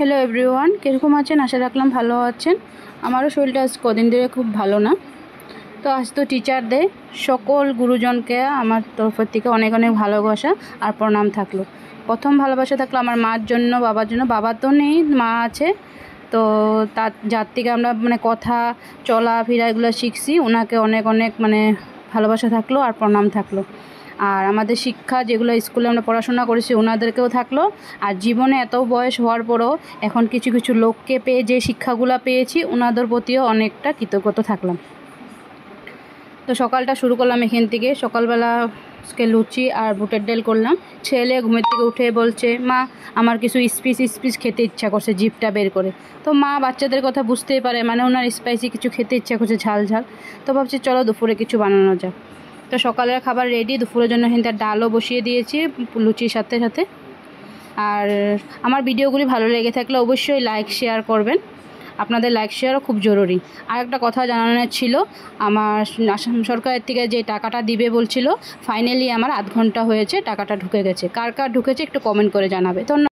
Hello everyone, কীরকম আছেন? আশা রাখলাম ভালো আছেন। আমারও শরীরটা আজ কদিন ধরে খুব ভালো না। তো আজ তো টিচার ডে, সকল গুরুজনকে আমার তরফের থেকে অনেক অনেক ভালোবাসা আর প্রণাম থাকলো। প্রথম ভালোবাসা থাকলো আমার মার জন্য, বাবার জন্য। বাবা তো নেই, মা আছে। তো যার থেকে আমরা কথা চলাফেরা এগুলো শিখছি, ওনাকে অনেক অনেক ভালোবাসা থাকলো আর প্রণাম থাকলো। আর আমাদের শিক্ষা যেগুলো স্কুলে আমরা পড়াশোনা করেছি ওনাদেরকেও থাকলো। আর জীবনে এত বয়স হওয়ার পরও এখন কিছু কিছু লোককে পেয়ে যে শিক্ষাগুলো পেয়েছি ওনাদের প্রতিও অনেকটা কৃতজ্ঞ থাকলাম। তো সকালটা শুরু করলাম এখান থেকে। সকালবেলা লুচি আর বুটের ডাল করলাম। ছেলে ঘুমের থেকে উঠে বলছে, মা আমার কিছু স্পিস খেতে ইচ্ছা করছে, জিভটা বের করে। তো মা বাচ্চাদের কথা বুঝতেই পারে, ওনার স্পাইসি কিছু খেতে ইচ্ছা করছে, ঝাল ঝাল। তো ভাবছি চলো দুপুরে কিছু বানানো যাক। তো সকালের খাবার রেডি, দুপুরের জন্য এখানটা ডালও বসিয়ে দিয়েছি লুচির সাথে সাথে। আর আমার ভিডিওগুলি ভালো লেগে থাকলে অবশ্যই লাইক শেয়ার করবেন। আপনাদের লাইক শেয়ারও খুব জরুরি। আর একটা কথা জানানোর ছিল, আমার আসাম সরকারের থেকে যে টাকাটা দিবে বলছিল, ফাইনালি আমার আধ ঘন্টা হয়েছে টাকাটা ঢুকে গেছে। কার কার ঢুকেছে একটু কমেন্ট করে জানাবে। ধন্যবাদ।